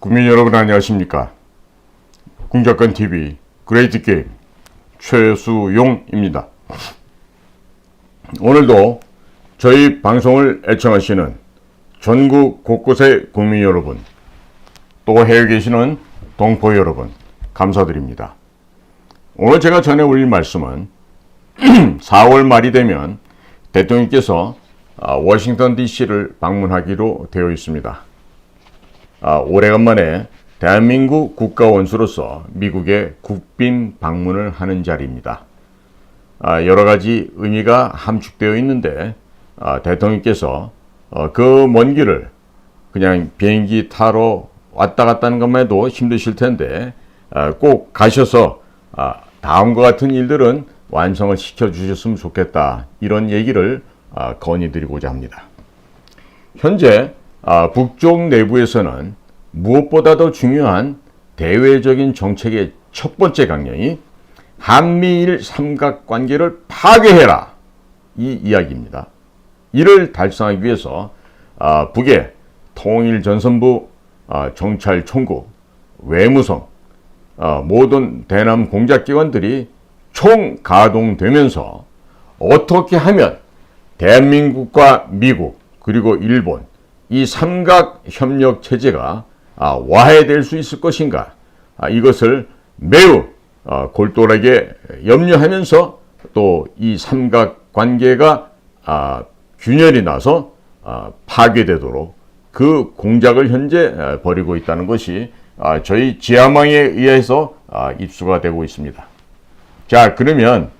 국민 여러분 안녕하십니까? 궁작권TV 그레이트 게임 최수용입니다. 오늘도 저희 방송을 애청하시는 전국 곳곳의 국민 여러분, 또 해외에 계시는 동포 여러분 감사드립니다. 오늘 제가 전해 올릴 말씀은 4월 말이 되면 대통령께서 워싱턴 DC를 방문하기로 되어 있습니다. 오래간만에 대한민국 국가원수로서 미국에 국빈 방문을 하는 자리입니다. 여러 가지 의미가 함축되어 있는데 대통령께서 그 먼 길을 그냥 비행기 타러 왔다 갔다 하는 것만 해도 힘드실 텐데 꼭 가셔서 다음과 같은 일들은 완성을 시켜주셨으면 좋겠다, 이런 얘기를 건의드리고자 합니다. 현재 북쪽 내부에서는 무엇보다도 중요한 대외적인 정책의 첫 번째 강령이 한미일 삼각관계를 파괴해라, 이 이야기입니다. 이를 달성하기 위해서 북의 통일전선부, 정찰총국, 외무성, 모든 대남 공작기관들이 총가동되면서 어떻게 하면 대한민국과 미국 그리고 일본 이 삼각협력 체제가 와해될 수 있을 것인가, 이것을 매우 골똘하게 염려하면서 또 이 삼각관계가 균열이 나서 파괴되도록 그 공작을 현재 벌이고 있다는 것이 저희 지하망에 의해서 입수가 되고 있습니다. 자, 그러면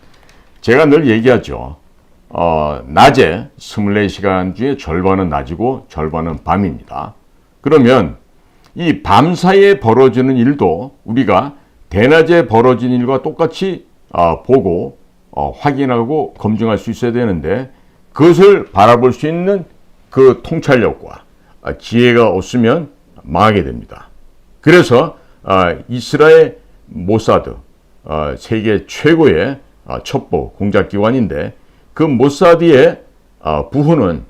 제가 늘 얘기하죠. 낮에 24시간 중에 절반은 낮이고 절반은 밤입니다. 그러면 이 밤 사이에 벌어지는 일도 우리가 대낮에 벌어진 일과 똑같이 보고 확인하고 검증할 수 있어야 되는데, 그것을 바라볼 수 있는 그 통찰력과 지혜가 없으면 망하게 됩니다. 그래서 이스라엘 모사드, 세계 최고의 첩보 공작기관인데, 그 모사드의 부호는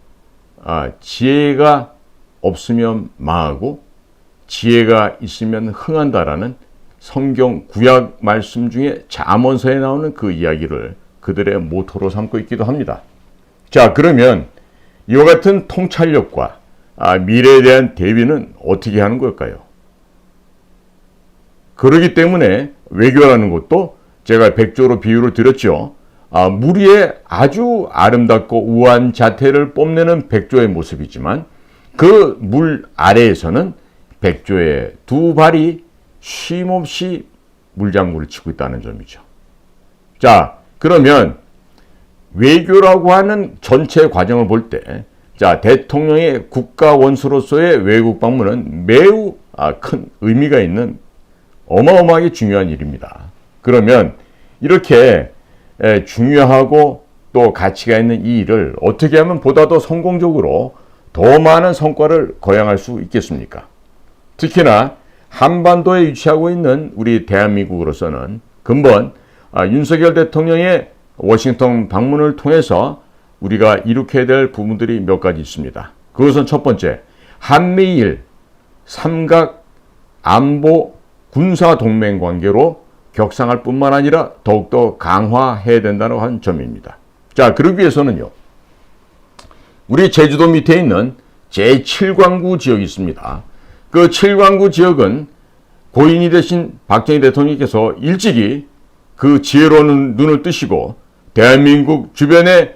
지혜가 없으면 망하고 지혜가 있으면 흥한다라는 성경 구약 말씀 중에 잠언서에 나오는 그 이야기를 그들의 모토로 삼고 있기도 합니다. 자, 그러면 이와 같은 통찰력과 미래에 대한 대비는 어떻게 하는 걸까요? 그렇기 때문에 외교라는 것도 제가 백조로 비유를 드렸죠. 물 위에 아주 아름답고 우아한 자태를 뽐내는 백조의 모습이지만 그 물 아래에서는 백조의 두 발이 쉼없이 물장구를 치고 있다는 점이죠. 자, 그러면 외교라고 하는 전체 과정을 볼 때, 자, 대통령의 국가 원수로서의 외국 방문은 매우 큰 의미가 있는 어마어마하게 중요한 일입니다. 그러면 이렇게 중요하고 또 가치가 있는 이 일을 어떻게 하면 보다 더 성공적으로 더 많은 성과를 거양할 수 있겠습니까? 특히나 한반도에 위치하고 있는 우리 대한민국으로서는 근본 윤석열 대통령의 워싱턴 방문을 통해서 우리가 이룩해야 될 부분들이 몇 가지 있습니다. 그것은 첫 번째, 한미일 삼각 안보 군사 동맹 관계로 격상할 뿐만 아니라 더욱더 강화해야 된다는 한 점입니다. 자, 그러기 위해서는요, 우리 제주도 밑에 있는 제7광구 지역이 있습니다. 그 7광구 지역은 고인이 되신 박정희 대통령께서 일찍이 그 지혜로운 눈을 뜨시고 대한민국 주변에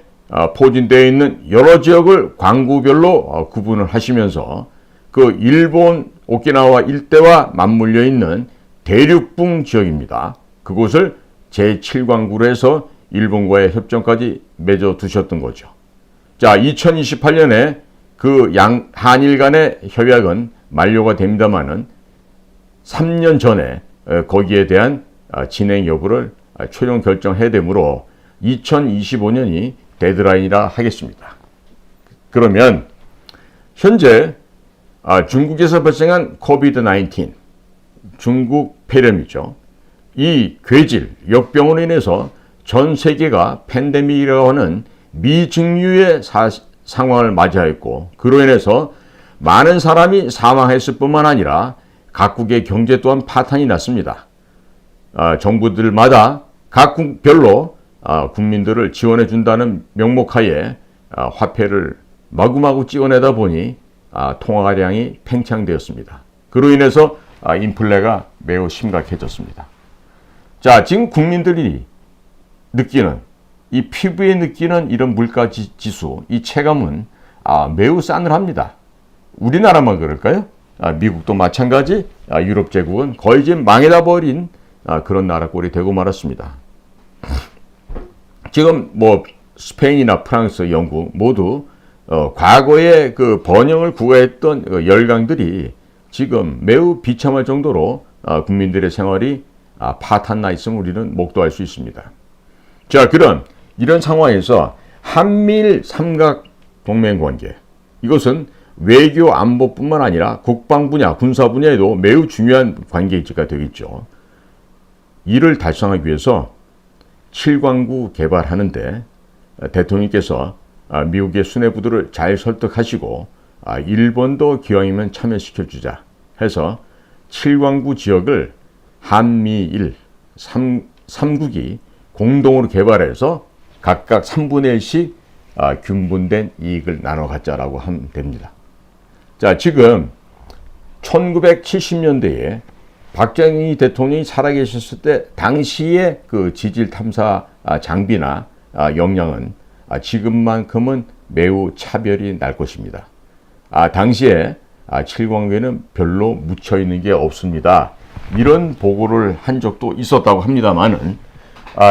포진되어 있는 여러 지역을 광구별로 구분을 하시면서 그 일본 오키나와 일대와 맞물려 있는 대륙붕 지역입니다. 그곳을 제7광구로 해서 일본과의 협정까지 맺어 두셨던 거죠. 자, 2028년에 그 한일 간의 협약은 만료가 됩니다마는 3년 전에 거기에 대한 진행 여부를 최종 결정해야 되므로 2025년이 데드라인이라 하겠습니다. 그러면 현재 중국에서 발생한 코비드-19, 중국 폐렴이죠. 이 괴질, 역병으로 인해서 전 세계가 팬데믹이라고 하는 미증유의 상황을 맞이하였고, 그로 인해서 많은 사람이 사망했을 뿐만 아니라 각국의 경제 또한 파탄이 났습니다. 정부들마다 각국별로 국민들을 지원해 준다는 명목하에 화폐를 마구마구 찍어내다 보니 통화량이 팽창되었습니다. 그로 인해서 인플레가 매우 심각해졌습니다. 자, 지금 국민들이 느끼는 이 피부에 느끼는 이런 물가 지수, 이 체감은 매우 싸늘합니다. 우리나라만 그럴까요? 미국도 마찬가지, 유럽 제국은 거의 지금 망해다 버린 그런 나라 꼴이 되고 말았습니다. 지금 뭐 스페인이나 프랑스, 영국 모두 과거에 그 번영을 구가했던 열강들이 지금 매우 비참할 정도로 국민들의 생활이 파탄나 있음을 우리는 목도할 수 있습니다. 자, 그럼 이런 상황에서 한미일 삼각 동맹 관계, 이것은 외교 안보뿐만 아니라 국방 분야, 군사 분야에도 매우 중요한 관계지가 되겠죠. 이를 달성하기 위해서 7광구 개발하는데 대통령께서 미국의 수뇌부들을 잘 설득하시고 일본도 기왕이면 참여시켜주자 해서 7광구 지역을 한미일 3국이 공동으로 개발해서 각각 3분의 1씩 균분된 이익을 나눠 갖자라고 하면 됩니다. 자, 지금 1970년대에 박정희 대통령이 살아계셨을 때 당시의 그 지질 탐사 장비나 역량은 지금만큼은 매우 차별이 날 것입니다. 당시에 7광구에는 별로 묻혀 있는 게 없습니다. 이런 보고를 한 적도 있었다고 합니다만은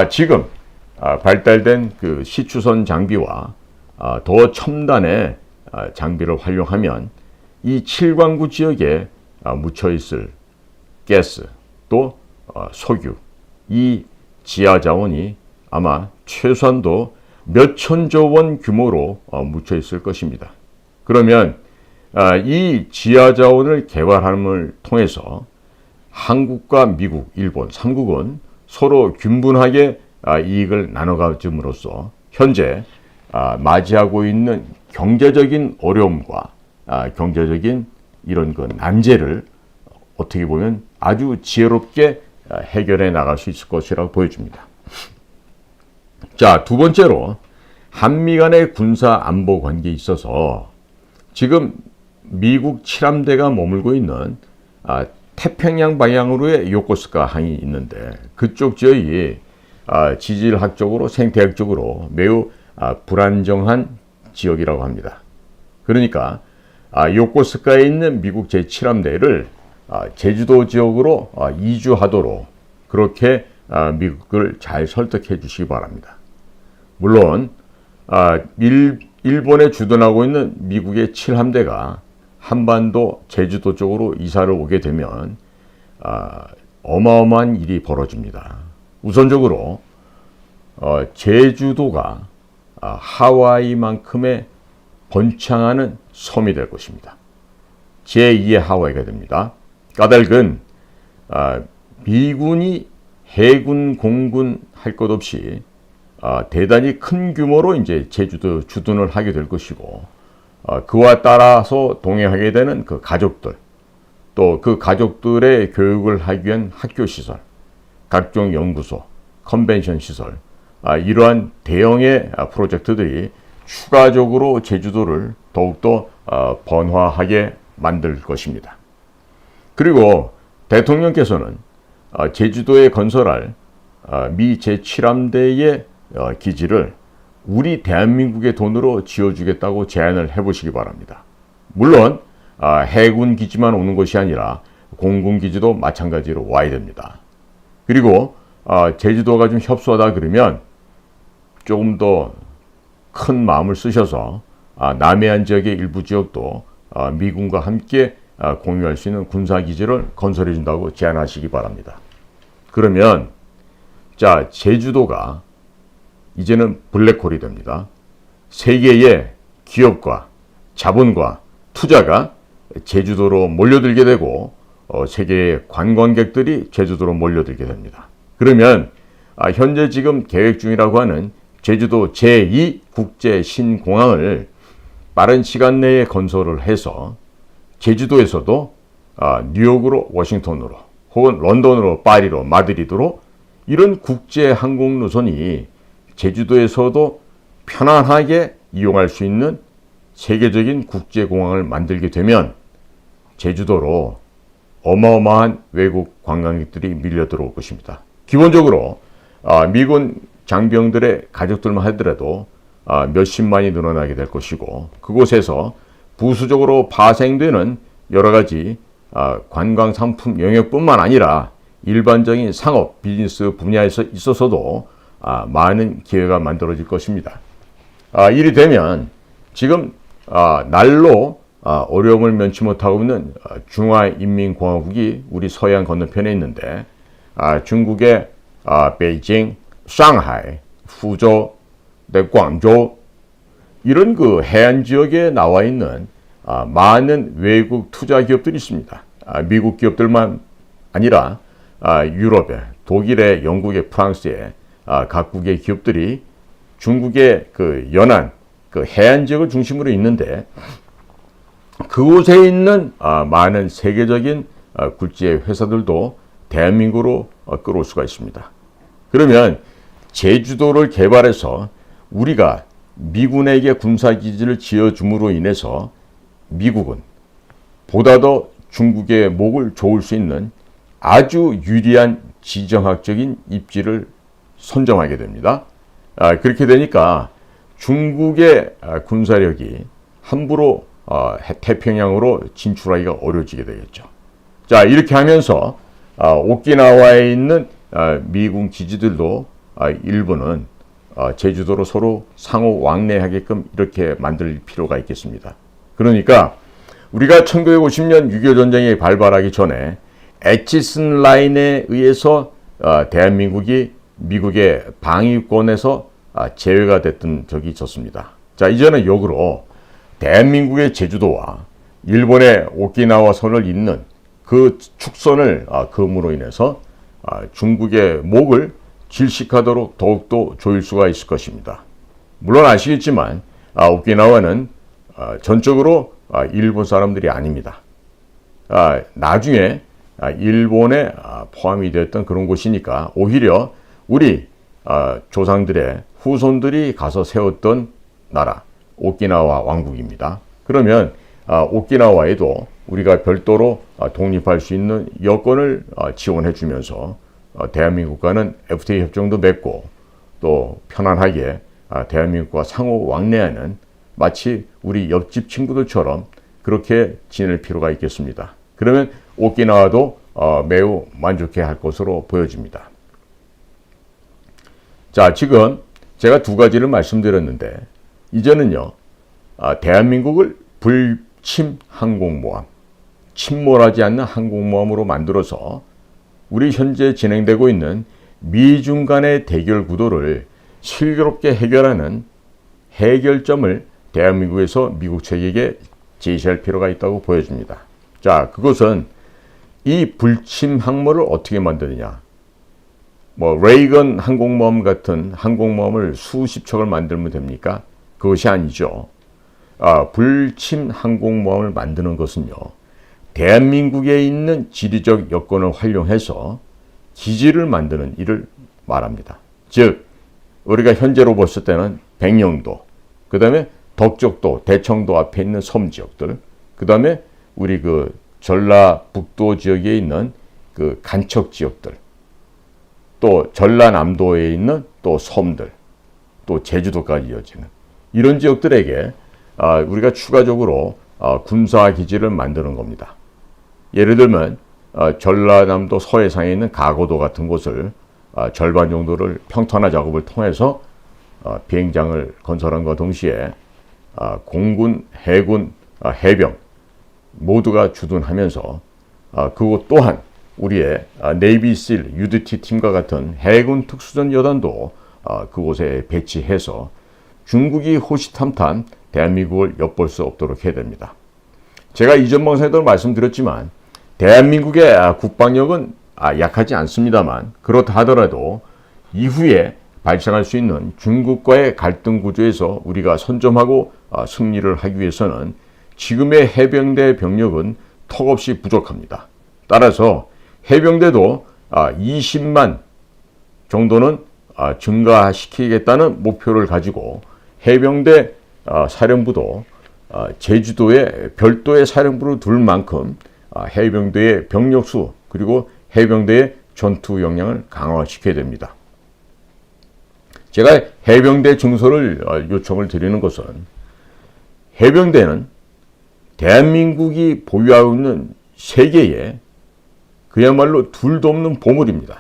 지금 발달된 그 시추선 장비와 더 첨단의 장비를 활용하면 이 7광구 지역에 묻혀 있을 가스 또 석유, 이 지하 자원이 아마 최소한도 몇천조 원 규모로 묻혀 있을 것입니다. 그러면 이 지하 자원을 개발함을 통해서 한국과 미국, 일본 3국은 서로 균분하게 이익을 나눠 가짐으로써 현재 맞이하고 있는 경제적인 어려움과 경제적인 이런 그 난제를 어떻게 보면 아주 지혜롭게 해결해 나갈 수 있을 것이라고 보여집니다. 자, 두 번째로 한미 간의 군사 안보 관계에 있어서 지금 미국 7함대가 머물고 있는 태평양 방향으로의 요코스카 항이 있는데 그쪽 지역이 지질학적으로 생태학적으로 매우 불안정한 지역이라고 합니다. 그러니까 요코스카에 있는 미국 제7함대를 제주도 지역으로 이주하도록 그렇게 미국을 잘 설득해 주시기 바랍니다. 물론 일본에 주둔하고 있는 미국의 7함대가 한반도 제주도 쪽으로 이사를 오게 되면 어마어마한 일이 벌어집니다. 우선적으로 제주도가 하와이만큼의 번창하는 섬이 될 것입니다. 제2의 하와이가 됩니다. 까닭은 미군이 해군, 공군 할 것 없이 대단히 큰 규모로 이제 제주도 주둔을 하게 될 것이고 그와 따라서 동행하게 되는 그 가족들 또 그 가족들의 교육을 하기 위한 학교 시설, 각종 연구소, 컨벤션 시설 이러한 대형의 프로젝트들이 추가적으로 제주도를 더욱더 번화하게 만들 것입니다. 그리고 대통령께서는 제주도에 건설할 미 제7함대의 기지를 우리 대한민국의 돈으로 지어주겠다고 제안을 해보시기 바랍니다. 물론 해군 기지만 오는 것이 아니라 공군 기지도 마찬가지로 와야 됩니다. 그리고 제주도가 좀 협소하다 그러면 조금 더 큰 마음을 쓰셔서 남해안 지역의 일부 지역도 미군과 함께 공유할 수 있는 군사기지를 건설해 준다고 제안하시기 바랍니다. 그러면 자, 제주도가 이제는 블랙홀이 됩니다. 세계의 기업과 자본과 투자가 제주도로 몰려들게 되고 세계의 관광객들이 제주도로 몰려들게 됩니다. 그러면 현재 지금 계획 중이라고 하는 제주도 제2국제 신공항을 빠른 시간 내에 건설을 해서 제주도에서도 뉴욕으로 워싱턴으로 혹은 런던으로 파리로 마드리드로 이런 국제 항공 노선이 제주도에서도 편안하게 이용할 수 있는 세계적인 국제공항을 만들게 되면 제주도로 어마어마한 외국 관광객들이 밀려 들어올 것입니다. 기본적으로 미군 장병들의 가족들만 하더라도 몇십만이 늘어나게 될 것이고 그곳에서 부수적으로 파생되는 여러 가지 관광 상품 영역뿐만 아니라 일반적인 상업 비즈니스 분야에서 있어서도 많은 기회가 만들어질 것입니다. 이리 되면 지금 날로 어려움을 면치 못하고 있는 중화인민공화국이 우리 서해안 건너편에 있는데 중국의 베이징, 상하이, 후저, 광저우 이런 그 해안 지역에 나와 있는 많은 외국 투자 기업들이 있습니다. 미국 기업들만 아니라 유럽의, 독일의, 영국의, 프랑스의 각국의 기업들이 중국의 그 연안, 그 해안 지역을 중심으로 있는데 그곳에 있는 많은 세계적인 굴지의 회사들도 대한민국으로 끌어올 수가 있습니다. 그러면 제주도를 개발해서 우리가 미군에게 군사기지를 지어줌으로 인해서 미국은 보다 더 중국의 목을 조을 수 있는 아주 유리한 지정학적인 입지를 선점하게 됩니다. 그렇게 되니까 중국의 군사력이 함부로 태평양으로 진출하기가 어려워지게 되겠죠. 자, 이렇게 하면서 오키나와에 있는 미군 기지들도 일부는 제주도로 서로 상호 왕래하게끔 이렇게 만들 필요가 있겠습니다. 그러니까 우리가 1950년 6.25 전쟁이 발발하기 전에 애치슨 라인에 의해서 대한민국이 미국의 방위권에서 제외가 됐던 적이 있었습니다. 자, 이제는 역으로 대한민국의 제주도와 일본의 오키나와 선을 잇는 그 축선을 금으로 인해서 중국의 목을 질식하도록 더욱더 조일 수가 있을 것입니다. 물론 아시겠지만 오키나와는 전적으로 일본 사람들이 아닙니다. 나중에 일본에 포함이 됐던 그런 곳이니까 오히려 우리 조상들의 후손들이 가서 세웠던 나라 오키나와 왕국입니다. 그러면 오키나와에도 우리가 별도로 독립할 수 있는 여건을 지원해 주면서 대한민국과는 FTA 협정도 맺고 또 편안하게 대한민국과 상호 왕래하는 마치 우리 옆집 친구들처럼 그렇게 지낼 필요가 있겠습니다. 그러면 오키나와도 매우 만족해 할 것으로 보여집니다. 자, 지금 제가 두 가지를 말씀드렸는데 이제는요, 대한민국을 불침 항공모함, 침몰하지 않는 항공모함으로 만들어서 우리 현재 진행되고 있는 미중 간의 대결 구도를 슬기롭게 해결하는 해결점을 대한민국에서 미국 측에게 제시할 필요가 있다고 보여집니다. 자, 그것은 이 불침 항모를 어떻게 만드느냐. 레이건 항공모함 같은 항공모함을 수십 척을 만들면 됩니까? 그것이 아니죠. 불침 항공모함을 만드는 것은요, 대한민국에 있는 지리적 여건을 활용해서 기지를 만드는 일을 말합니다. 즉, 우리가 현재로 봤을 때는 백령도, 그 다음에 덕적도, 대청도 앞에 있는 섬 지역들, 그 다음에 우리 그 전라북도 지역에 있는 그 간척 지역들, 또 전라남도에 있는 또 섬들, 또 제주도까지 이어지는 이런 지역들에게 우리가 추가적으로 군사기지를 만드는 겁니다. 예를 들면 전라남도 서해상에 있는 가고도 같은 곳을 절반 정도를 평탄화 작업을 통해서 비행장을 건설한과 동시에 공군, 해군, 해병 모두가 주둔하면서 그것 또한 우리의 네이비실 UDT 팀과 같은 해군 특수전 여단도 그곳에 배치해서 중국이 호시탐탐 대한민국을 엿볼 수 없도록 해야 됩니다. 제가 이전 방송에도 말씀드렸지만 대한민국의 국방력은 약하지 않습니다만 그렇다 하더라도 이후에 발생할 수 있는 중국과의 갈등 구조에서 우리가 선점하고 승리를 하기 위해서는 지금의 해병대 병력은 턱없이 부족합니다. 따라서 해병대도 20만 정도는 증가시키겠다는 목표를 가지고 해병대 사령부도 제주도에 별도의 사령부를 둘 만큼 해병대의 병력수 그리고 해병대의 전투 역량을 강화시켜야 됩니다. 제가 해병대 증설을 요청을 드리는 것은 해병대는 대한민국이 보유하고 있는 세계에 그야말로 둘도 없는 보물입니다.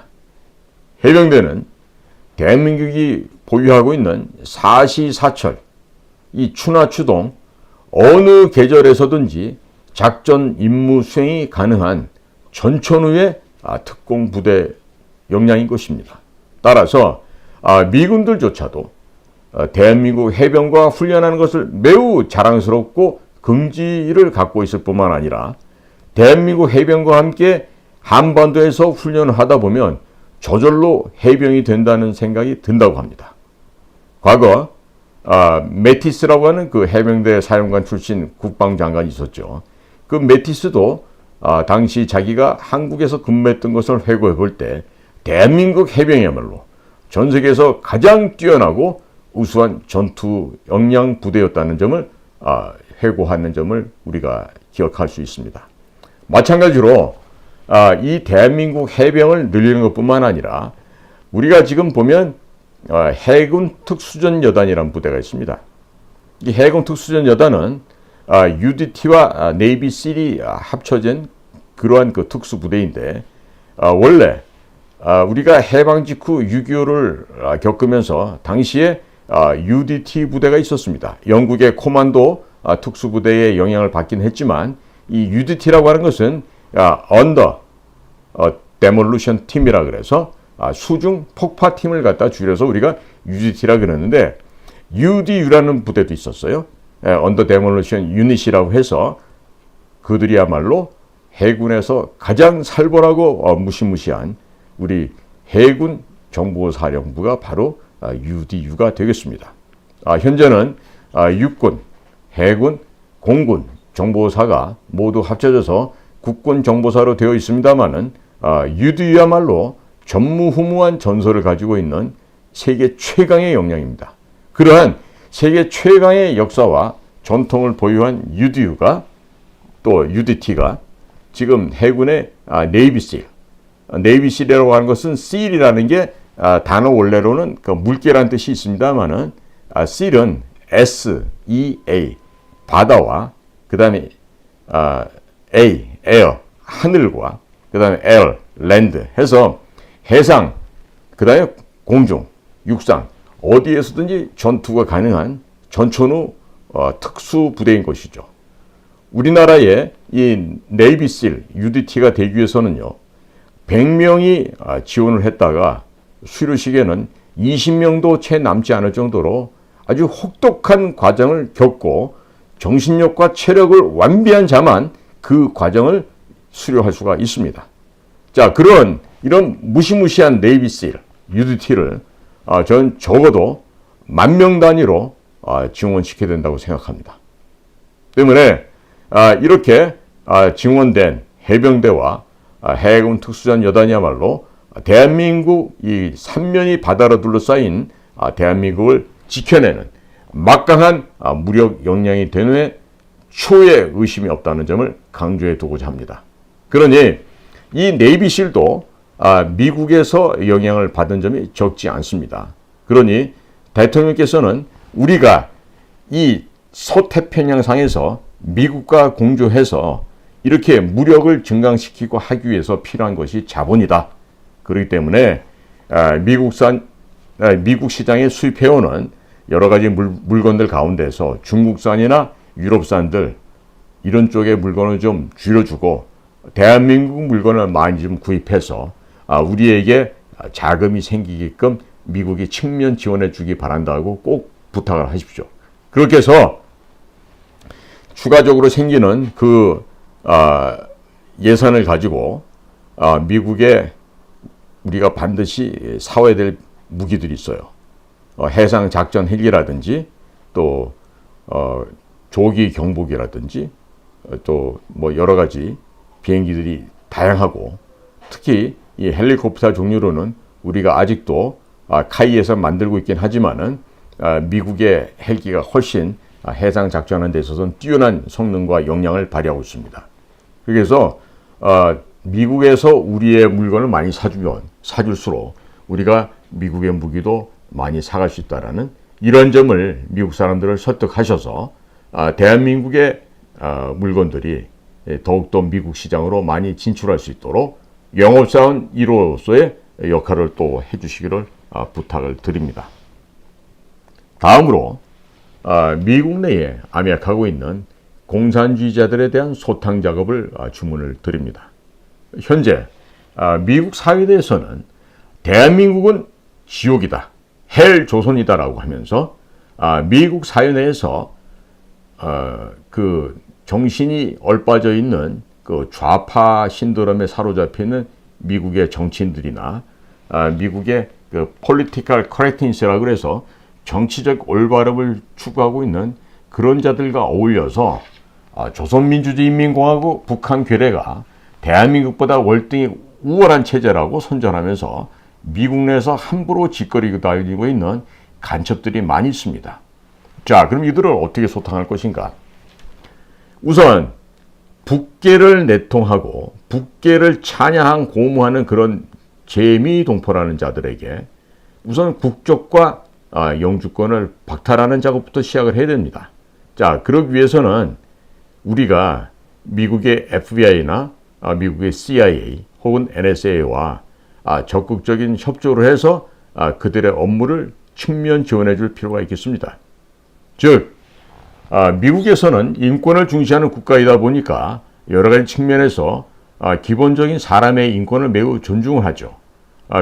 해병대는 대한민국이 보유하고 있는 사시사철, 이 추나추동 어느 계절에서든지 작전 임무 수행이 가능한 전천후의 특공부대 역량인 것입니다. 따라서 미군들조차도 대한민국 해병과 훈련하는 것을 매우 자랑스럽고 긍지를 갖고 있을 뿐만 아니라 대한민국 해병과 함께 한반도에서 훈련을 하다 보면 저절로 해병이 된다는 생각이 든다고 합니다. 과거 메티스라고 하는 그 해병대 사령관 출신 국방장관이 있었죠. 그 메티스도 당시 자기가 한국에서 근무했던 것을 회고해 볼 때 대한민국 해병이야말로 전 세계에서 가장 뛰어나고 우수한 전투 역량 부대였다는 점을 회고하는 점을 우리가 기억할 수 있습니다. 마찬가지로 이 대한민국 해병을 늘리는 것뿐만 아니라 우리가 지금 보면 해군 특수전 여단이라는 부대가 있습니다. 이 해군 특수전 여단은 UDT와 네이비 실이 합쳐진 그러한 그 특수 부대인데 원래 우리가 해방 직후 6.25를 겪으면서 당시에 UDT 부대가 있었습니다. 영국의 코만도 특수부대의 영향을 받긴 했지만 이 UDT라고 하는 것은 Under Demolition Team이라 그래서 수중 폭파팀을 갖다 줄여서 우리가 UDT라 그러는데 UDU라는 부대도 있었어요. Under Demolition Unit이라고 해서 그들이야말로 해군에서 가장 살벌하고 무시무시한 우리 해군 정보사령부가 바로 UDU가 되겠습니다. 현재는 육군, 해군, 공군 정보사가 모두 합쳐져서 국군 정보사로 되어 있습니다만은 UDU야말로 전무후무한 전설을 가지고 있는 세계 최강의 역량입니다. 그러한 세계 최강의 역사와 전통을 보유한 UDU가 또 UDT가 지금 해군의 네이비실, 네이비실이라고 하는 것은 SEAL이라는 게 단어 원래로는 그 물개라는 뜻이 있습니다만은 SEAL은 SEA 바다와 그 다음에 A 에어 하늘과 그 다음에 L 랜드 해서 해상 그 다음에 공중 육상 어디에서든지 전투가 가능한 전천후 특수 부대인 것이죠. 우리나라의 이 네이비실 UDT가 되기 위해서는요 100명이 지원을 했다가 수료식에는 20명도 채 남지 않을 정도로 아주 혹독한 과정을 겪고 정신력과 체력을 완비한 자만 그 과정을 수료할 수가 있습니다. 자, 이런 무시무시한 네이비실 UDT를 저는 적어도 10,000명 단위로 증원시켜야 된다고 생각합니다. 때문에 이렇게 증원된 해병대와 해군 특수전 여단이야말로 대한민국 이 삼면이 바다로 둘러싸인 대한민국을 지켜내는 막강한 무력 역량이 되는 데 초의 의심이 없다는 점을 강조해 두고자 합니다. 그러니 이 네이비실도 미국에서 영향을 받은 점이 적지 않습니다. 그러니 대통령께서는 우리가 이 서태평양상에서 미국과 공조해서 이렇게 무력을 증강시키고 하기 위해서 필요한 것이 자본이다. 그렇기 때문에 미국 시장에 수입해오는 여러 가지 물건들 가운데서 중국산이나 유럽산들 이런 쪽의 물건을 좀 줄여주고 대한민국 물건을 많이 좀 구입해서 우리에게 자금이 생기게끔 미국이 측면 지원해 주기 바란다고 꼭 부탁을 하십시오. 그렇게 해서 추가적으로 생기는 그 예산을 가지고 미국에 우리가 반드시 사와야 될 무기들이 있어요. 해상 작전 헬기라든지 또 조기 경보기라든지 또 뭐 여러 가지 비행기들이 다양하고, 특히 이 헬리콥터 종류로는 우리가 아직도 카이에서 만들고 있긴 하지만은 미국의 헬기가 훨씬 해상 작전하는 데 있어서는 뛰어난 성능과 역량을 발휘하고 있습니다. 그래서 미국에서 우리의 물건을 많이 사줄수록 우리가 미국의 무기도 많이 사갈 수 있다라는 이런 점을 미국 사람들을 설득하셔서 대한민국의 물건들이 더욱더 미국 시장으로 많이 진출할 수 있도록 영업사원 1호로서의 역할을 또 해주시기를 부탁을 드립니다. 다음으로 미국 내에 암약하고 있는 공산주의자들에 대한 소탕 작업을 주문을 드립니다. 현재 미국 사회에서는 대한민국은 지옥이다, 헬 조선이다라고 하면서 미국 사회 내에서 그 정신이 얼빠져 있는 그 좌파 신드롬에 사로잡혀 있는 미국의 정치인들이나 미국의 그 political correctness라고 그래서 정치적 올바름을 추구하고 있는 그런 자들과 어울려서 조선민주주의인민공화국 북한 괴뢰가 대한민국보다 월등히 우월한 체제라고 선전하면서 미국 내에서 함부로 짓거리고 다니고 있는 간첩들이 많이 있습니다. 자, 그럼 이들을 어떻게 소탕할 것인가? 우선 북계를 내통하고 북계를 찬양한 고무하는 그런 재미동포라는 자들에게 우선 국적과 영주권을 박탈하는 작업부터 시작을 해야 됩니다. 자, 그러기 위해서는 우리가 미국의 FBI나 미국의 CIA 혹은 NSA와 적극적인 협조를 해서 그들의 업무를 측면 지원해 줄 필요가 있겠습니다. 즉, 미국에서는 인권을 중시하는 국가이다 보니까 여러 가지 측면에서 기본적인 사람의 인권을 매우 존중을 하죠.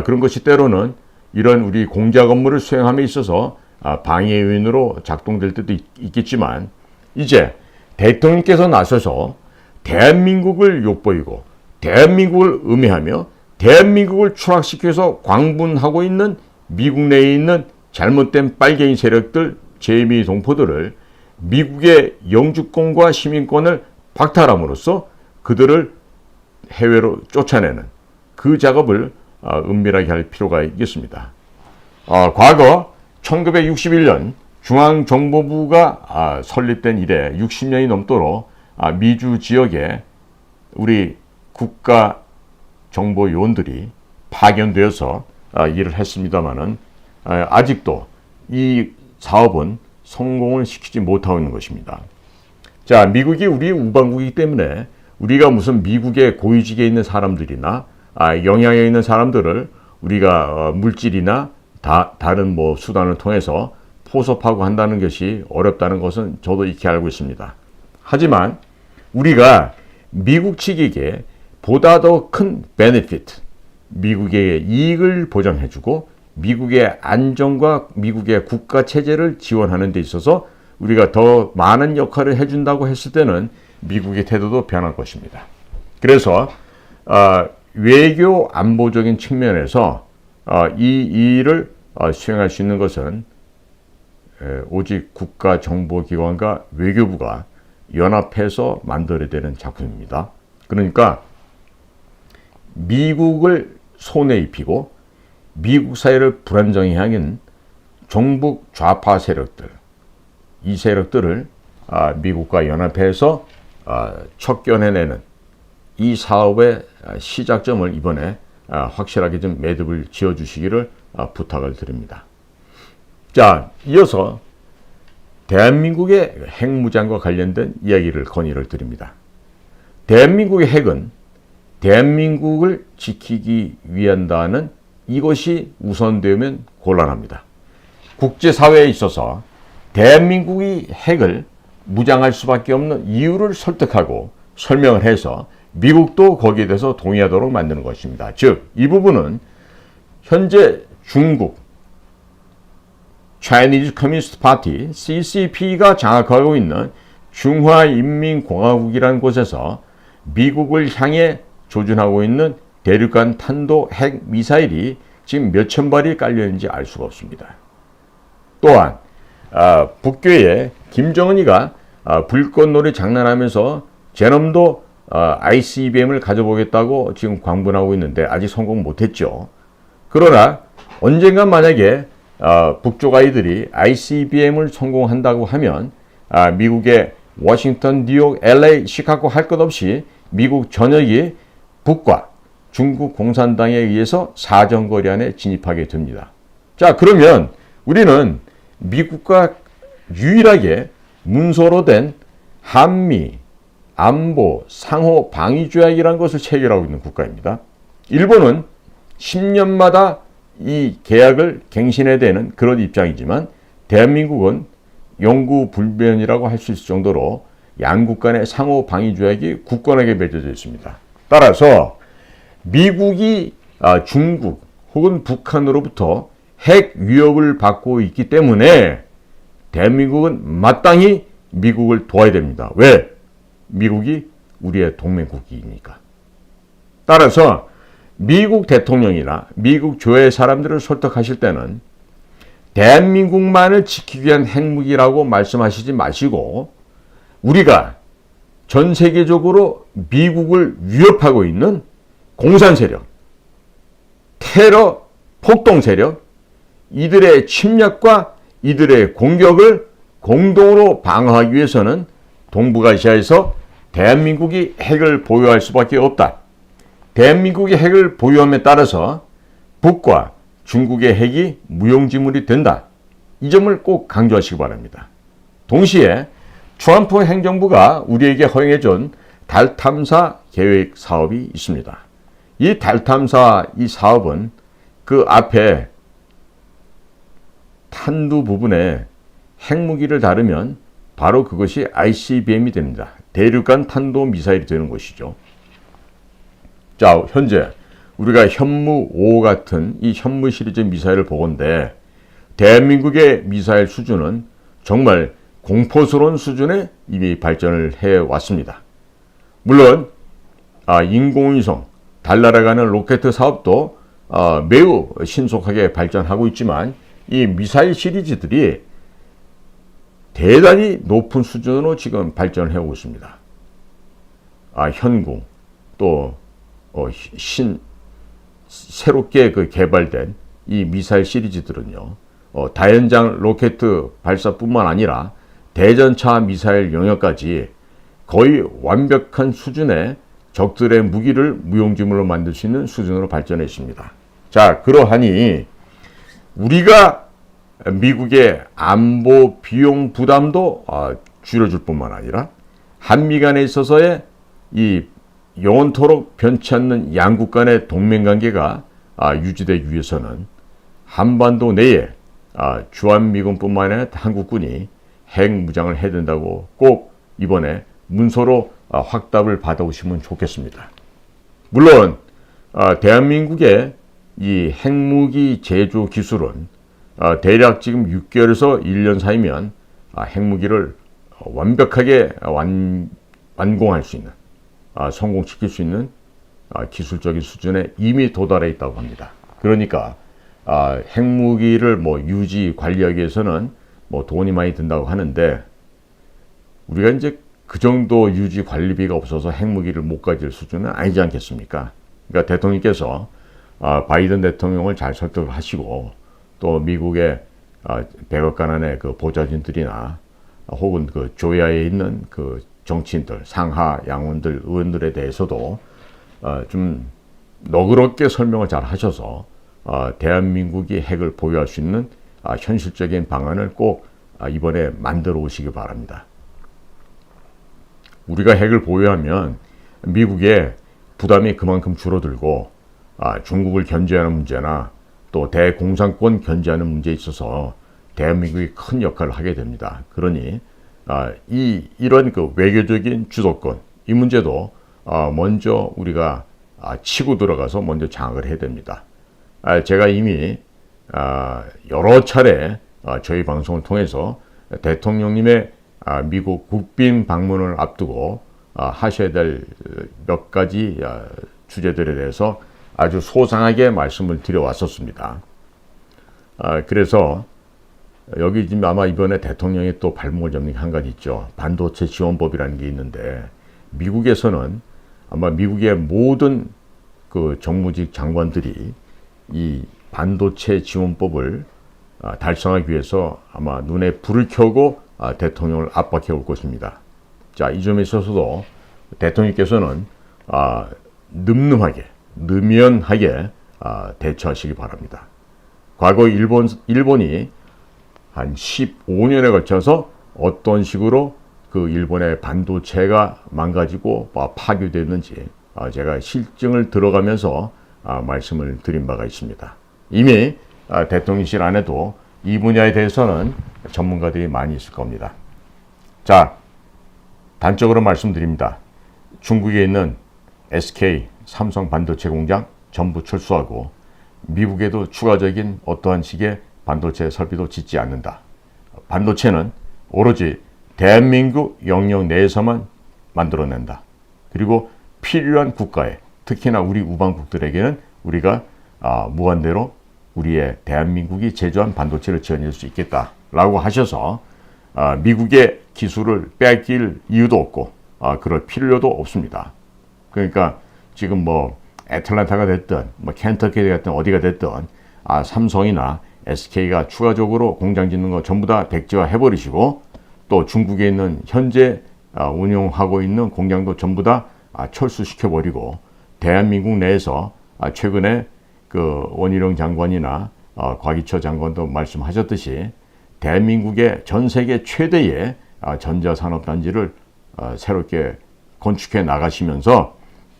그런 것이 때로는 이런 우리 공작 업무를 수행함에 있어서 방해 요인으로 작동될 때도 있겠지만, 이제 대통령께서 나서서 대한민국을 욕보이고 대한민국을 음해하며 대한민국을 추락시켜서 광분하고 있는 미국 내에 있는 잘못된 빨갱이 세력들, 재미 동포들을 미국의 영주권과 시민권을 박탈함으로써 그들을 해외로 쫓아내는 그 작업을 은밀하게 할 필요가 있겠습니다. 과거 1961년 중앙정보부가 설립된 이래 60년이 넘도록 미주 지역에 우리 국가정보요원들이 파견되어서 일을 했습니다마는 아직도 이 사업은 성공을 시키지 못하고 있는 것입니다. 자, 미국이 우리의 우방국이기 때문에 우리가 무슨 미국의 고위직에 있는 사람들이나 영향에 있는 사람들을 우리가 물질이나 다른 뭐 수단을 통해서 포섭하고 한다는 것이 어렵다는 것은 저도 익히 알고 있습니다. 하지만 우리가 미국 측에게 보다 더 큰 베네피트, 미국의 이익을 보장해주고 미국의 안정과 미국의 국가 체제를 지원하는 데 있어서 우리가 더 많은 역할을 해준다고 했을 때는 미국의 태도도 변할 것입니다. 그래서 외교 안보적인 측면에서 이 일을 수행할 수 있는 것은 오직 국가정보기관과 외교부가 연합해서 만들어야 되는 작품입니다. 그러니까 미국을 손에 입히고 미국 사회를 불안정해 하는 종북 좌파 세력들, 이 세력들을 미국과 연합해서 척결해내는 이 사업의 시작점을 이번에 확실하게 좀 매듭을 지어주시기를 부탁을 드립니다. 자, 이어서 대한민국의 핵무장과 관련된 이야기를 건의를 드립니다. 대한민국의 핵은 대한민국을 지키기 위한다는 이것이 우선되면 곤란합니다. 국제사회에 있어서 대한민국이 핵을 무장할 수밖에 없는 이유를 설득하고 설명을 해서 미국도 거기에 대해서 동의하도록 만드는 것입니다. 즉, 이 부분은 현재 중국, Chinese Communist Party, CCP가 장악하고 있는 중화인민공화국이라는 곳에서 미국을 향해 조준하고 있는 대륙간 탄도 핵 미사일이 지금 몇천 발이 깔려있는지 알 수가 없습니다. 또한 북교에 김정은이가 불꽃놀이 장난하면서 제놈도 ICBM을 가져보겠다고 지금 광분하고 있는데 아직 성공 못했죠. 그러나 언젠가 만약에 북쪽 아이들이 ICBM을 성공한다고 하면 미국의 워싱턴, 뉴욕, LA, 시카고 할 것 없이 미국 전역이 북과 중국 공산당에 의해서 사정거리 안에 진입하게 됩니다. 자, 그러면 우리는 미국과 유일하게 문서로 된 한미 안보 상호 방위 조약이라는 것을 체결하고 있는 국가입니다. 일본은 10년마다 이 계약을 갱신해야 되는 그런 입장이지만 대한민국은 영구불변이라고 할 수 있을 정도로 양국 간의 상호 방위 조약이 굳건하게 맺어져 있습니다. 따라서 미국이 중국 혹은 북한으로부터 핵 위협을 받고 있기 때문에 대한민국은 마땅히 미국을 도와야 됩니다. 왜? 미국이 우리의 동맹국이니까. 따라서 미국 대통령이나 미국 조의 사람들을 설득하실 때는 대한민국만을 지키기 위한 핵무기라고 말씀하시지 마시고 우리가 전 세계적으로 미국을 위협하고 있는 공산 세력, 테러, 폭동 세력, 이들의 침략과 이들의 공격을 공동으로 방어하기 위해서는 동북아시아에서 대한민국이 핵을 보유할 수밖에 없다. 대한민국이 핵을 보유함에 따라서 북과 중국의 핵이 무용지물이 된다. 이 점을 꼭 강조하시기 바랍니다. 동시에 트럼프 행정부가 우리에게 허용해준 달 탐사 계획 사업이 있습니다. 이 달 탐사 이 사업은 그 앞에 탄두 부분에 핵무기를 다루면 바로 그것이 ICBM이 됩니다. 대륙간 탄도 미사일이 되는 것이죠. 자, 현재 우리가 현무 5 같은 이 현무 시리즈 미사일을 보건대 대한민국의 미사일 수준은 정말 공포스러운 수준에 이미 발전을 해왔습니다. 물론 인공위성, 달 날아가는 로켓 사업도 매우 신속하게 발전하고 있지만 이 미사일 시리즈들이 대단히 높은 수준으로 지금 발전을 해오고 있습니다. 현궁, 또 새롭게 개발된 이 미사일 시리즈들은요, 다연장 로켓 발사뿐만 아니라 대전차 미사일 영역까지 거의 완벽한 수준의 적들의 무기를 무용지물로 만들 수 있는 수준으로 발전했습니다. 자, 그러하니 우리가 미국의 안보 비용 부담도 줄여줄 뿐만 아니라 한미 간에 있어서의 이 영원토록 변치 않는 양국 간의 동맹관계가 유지되기 위해서는 한반도 내에 주한미군뿐만 아니라 한국군이 핵무장을 해야 된다고 꼭 이번에 문서로 확답을 받아오시면 좋겠습니다. 물론 대한민국의 이 핵무기 제조 기술은 대략 지금 6개월에서 1년 사이면 핵무기를 완벽하게 완공할 수 있는, 성공시킬 수 있는 기술적인 수준에 이미 도달해 있다고 합니다. 그러니까 핵무기를 유지 관리하기 위해서는 돈이 많이 든다고 하는데 우리가 이제 그 정도 유지 관리비가 없어서 핵무기를 못 가질 수준은 아니지 않겠습니까? 그러니까 대통령께서 바이든 대통령을 잘 설득을 하시고 또 미국의 백악관 그 보좌진들이나 혹은 그 조야에 있는 그 정치인들, 상하 양원들, 의원들에 대해서도 좀 너그럽게 설명을 잘 하셔서 대한민국이 핵을 보유할 수 있는 현실적인 방안을 꼭 이번에 만들어 오시기 바랍니다. 우리가 핵을 보유하면 미국의 부담이 그만큼 줄어들고 중국을 견제하는 문제나 또 대공산권 견제하는 문제에 있어서 대한민국이 큰 역할을 하게 됩니다. 그러니 이런 그 외교적인 주도권 이 문제도 먼저 우리가 치고 들어가서 먼저 장악을 해야 됩니다. 제가 이미 여러 차례 저희 방송을 통해서 대통령님의 미국 국빈 방문을 앞두고 하셔야 될 몇 가지 주제들에 대해서 아주 소상하게 말씀을 드려왔었습니다. 그래서 여기 지금 아마 이번에 대통령이 또 발목을 잡는 게 한 가지 있죠. 반도체 지원법이라는 게 있는데 미국에서는 아마 미국의 모든 그 정무직 장관들이 이 반도체 지원법을 달성하기 위해서 아마 눈에 불을 켜고 대통령을 압박해 올 것입니다. 자, 이 점에 있어서도 대통령께서는 느면하게 대처하시기 바랍니다. 과거 일본이 한 15년에 걸쳐서 어떤 식으로 그 일본의 반도체가 망가지고 파괴됐는지 제가 실증을 들어가면서 말씀을 드린 바가 있습니다. 이미 대통령실 안에도 이 분야에 대해서는 전문가들이 많이 있을 겁니다. 자, 단적으로 말씀드립니다. 중국에 있는 SK, 삼성 반도체 공장 전부 철수하고 미국에도 추가적인 어떠한 식의 반도체 설비도 짓지 않는다. 반도체는 오로지 대한민국 영역 내에서만 만들어낸다. 그리고 필요한 국가에, 특히나 우리 우방국들에게는 우리가 무한대로 우리의 대한민국이 제조한 반도체를 지원할 수 있겠다라고 하셔서 미국의 기술을 뺏길 이유도 없고 그럴 필요도 없습니다. 그러니까 지금 뭐 애틀랜타가 됐든 뭐 켄터키가 됐든 어디가 됐든 삼성이나 SK가 추가적으로 공장 짓는 거 전부 다 백지화 해버리시고 또 중국에 있는 현재 운영하고 있는 공장도 전부 다 철수시켜버리고 대한민국 내에서 최근에 그 원희룡 장관이나 과기처 장관도 말씀하셨듯이 대한민국의 전 세계 최대의 전자산업단지를 새롭게 건축해 나가시면서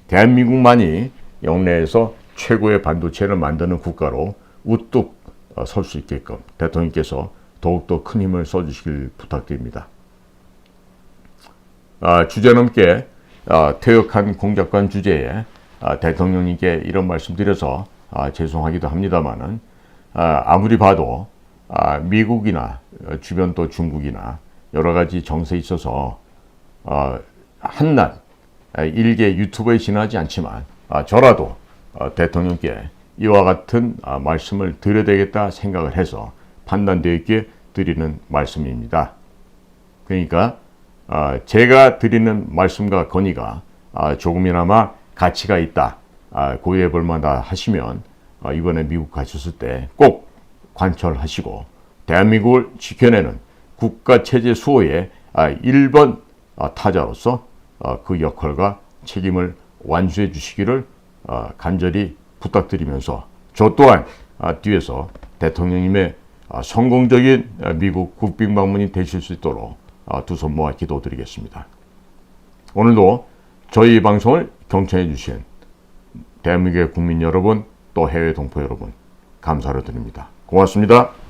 대한민국만이 영내에서 최고의 반도체를 만드는 국가로 우뚝 설 수 있게끔 대통령께서 더욱더 큰 힘을 써주시길 부탁드립니다. 주제넘게 퇴역한 공작관 주제에 대통령님께 이런 말씀 드려서 죄송하기도 합니다만은 아무리 봐도 미국이나 주변 또 중국이나 여러 가지 정세에 있어서 한낱 일개 유튜버에 지나지 않지만 저라도 대통령께 이와 같은 말씀을 드려야 되겠다 생각을 해서 판단되어 있게 드리는 말씀입니다. 그러니까 제가 드리는 말씀과 건의가 조금이나마 가치가 있다, 고려해 볼 만하다 하시면 이번에 미국 가셨을 때 꼭 관철하시고 대한민국을 지켜내는 국가체제 수호의 1번 타자로서 그 역할과 책임을 완수해 주시기를 간절히 부탁드리면서 저 또한 뒤에서 대통령님의 성공적인 미국 국빈 방문이 되실 수 있도록 두 손 모아 기도드리겠습니다. 오늘도 저희 방송을 경청해 주신 대한민국의 국민 여러분 또 해외 동포 여러분 감사를 드립니다. 고맙습니다.